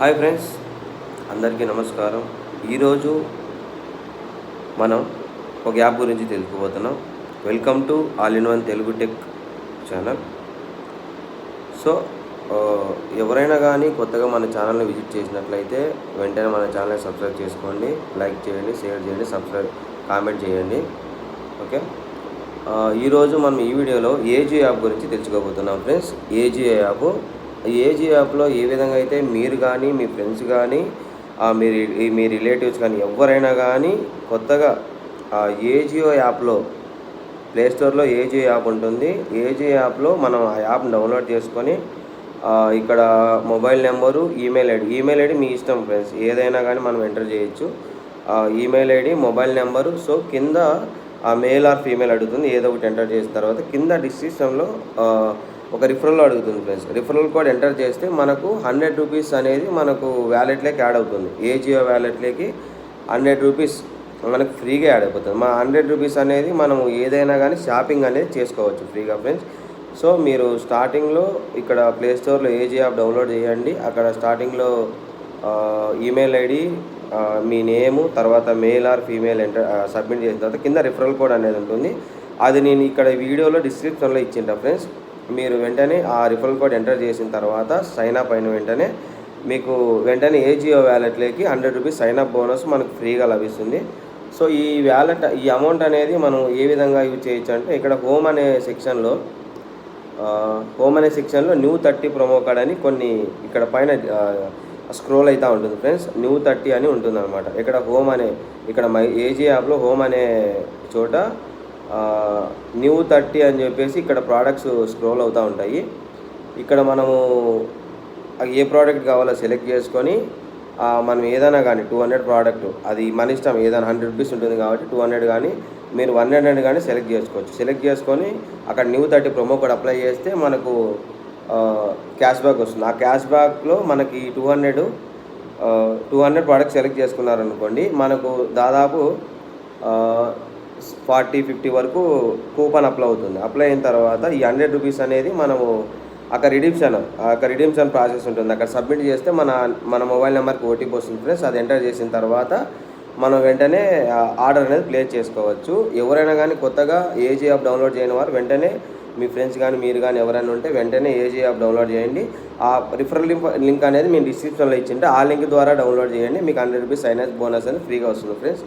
Hi friends, అందరికీ నమస్కారం. ఈరోజు మనం ఒక యాప్ గురించి తెలుసుకోబోతున్నాం. Welcome to all in one Telugu tech channel. So ఎవరైనా కానీ కొత్తగా మన ఛానల్ని విజిట్ చేసినట్లయితే వెంటనే మన ఛానల్ని సబ్స్క్రైబ్ చేసుకోండి, లైక్ చేయండి, షేర్ చేయండి, కామెంట్ చేయండి. ఓకే, ఈరోజు మనం ఈ వీడియోలో ఏజియో యాప్ గురించి తెలుసుకోబోతున్నాం ఫ్రెండ్స్. ఏజియో యాప్లో ఏ విధంగా అయితే మీరు కానీ మీ ఫ్రెండ్స్ కానీ మీ రిలేటివ్స్ కానీ ఎవరైనా కానీ కొత్తగా ఏజియో యాప్లో ప్లేస్టోర్లో ఏజియో యాప్ ఉంటుంది. ఏజియో యాప్లో మనం ఆ యాప్ని డౌన్లోడ్ చేసుకొని ఇక్కడ మొబైల్ నెంబరు, ఈమెయిల్ ఐడి మీ ఇష్టం ఫ్రెండ్స్, ఏదైనా కానీ మనం ఎంటర్ చేయొచ్చు. Email ID, mobile number. So కింద మేల్ ఆర్ ఫీమేల్ అడుగుతుంది, ఏదో ఒకటి ఎంటర్ చేసిన తర్వాత కింద డిస్క్రిప్షన్లో ఒక రిఫరల్ అడుగుతుంది ఫ్రెండ్స్. రిఫరల్ కోడ్ ఎంటర్ చేస్తే మనకు 100 రూపీస్ అనేది మనకు వ్యాలెట్లోకి యాడ్ అవుతుంది. ఏజియో వ్యాలెట్లోకి 100 రూపీస్ మనకు ఫ్రీగా యాడ్ అయిపోతుంది. 100 రూపీస్ అనేది మనము ఏదైనా కానీ షాపింగ్ అనేది చేసుకోవచ్చు ఫ్రీగా ఫ్రెండ్స్. సో మీరు స్టార్టింగ్లో ఇక్కడ ప్లేస్టోర్లో ఏజియో యాప్ డౌన్లోడ్ చేయండి. అక్కడ స్టార్టింగ్లో ఈమెయిల్ ఐడి, మీ నేము, తర్వాత మేల్ ఆర్ ఫీమేల్ సబ్మిట్ చేసిన తర్వాత కింద రిఫరల్ కోడ్ అనేది ఉంటుంది. అది నేను ఇక్కడ వీడియోలో డిస్క్రిప్షన్లో ఇచ్చింటా ఫ్రెండ్స్. మీరు వెంటనే ఆ రిఫరల్ కోడ్ ఎంటర్ చేసిన తర్వాత సైన్ అప్ అయిన వెంటనే మీకు వెంటనే ఏజియో వ్యాలెట్లోకి 100 రూపీస్ సైన్ అప్ బోనస్ మనకు ఫ్రీగా లభిస్తుంది. సో ఈ అమౌంట్ అనేది మనం ఏ విధంగా యూజ్ చేయొచ్చు అంటే ఇక్కడ హోమ్ అనే సెక్షన్లో న్యూ 30 ప్రోమో కోడ్ అని కొన్ని ఇక్కడ పైన స్క్రోల్ అవుతూ ఉంటుంది ఫ్రెండ్స్. న్యూ 30 అని ఉంటుంది అనమాట. ఇక్కడ ఏజియో యాప్లో హోమ్ అనే చోట న్యూ 30 అని చెప్పేసి ఇక్కడ ప్రోడక్ట్స్ స్క్రోల్ అవుతూ ఉంటాయి. ఇక్కడ మనము ఏ ప్రోడక్ట్ కావాలో సెలెక్ట్ చేసుకొని మనం ఏదైనా కానీ 200 ప్రోడక్ట్, అది మన ఇష్టం, ఏదైనా 100 రూపీస్ ఉంటుంది కాబట్టి 200 కానీ మీరు 100 కానీ సెలెక్ట్ చేసుకోవచ్చు. సెలెక్ట్ చేసుకొని అక్కడ న్యూ 30 ప్రోమో కోడ్ అప్లై చేస్తే మనకు క్యాష్ బ్యాక్ వస్తుంది. ఆ క్యాష్ బ్యాక్లో మనకి 200 ప్రోడక్ట్స్ సెలెక్ట్ చేసుకున్నారనుకోండి, మనకు దాదాపు 40-50 వరకు కూపన్ అప్లై అవుతుంది. అప్లై అయిన తర్వాత ఈ 100 రూపీస్ అనేది మనము అక్కడ రిడీమ్షన్ ప్రాసెస్ ఉంటుంది. అక్కడ సబ్మిట్ చేస్తే మన మొబైల్ నెంబర్కి ఓటీపీ వస్తుంది ఫ్రెండ్స్. అది ఎంటర్ చేసిన తర్వాత మనం వెంటనే ఆర్డర్ అనేది ప్లేస్ చేసుకోవచ్చు. ఎవరైనా కానీ కొత్తగా ఏజియో యాప్ డౌన్లోడ్ చేయని వారు వెంటనే మీ ఫ్రెండ్స్ కానీ మీరు కానీ ఎవరైనా ఉంటే వెంటనే ఏజియో యాప్ డౌన్లోడ్ చేయండి. ఆ రిఫరల్ లింక్ అనేది మేము డిస్క్రిప్షన్లో ఇచ్చింటే ఆ లింక్ ద్వారా డౌన్లోడ్ చేయండి. మీకు 100 రూపీస్ సైన్ అప్ బోనస్ అనేది ఫ్రీగా వస్తుంది ఫ్రెండ్స్.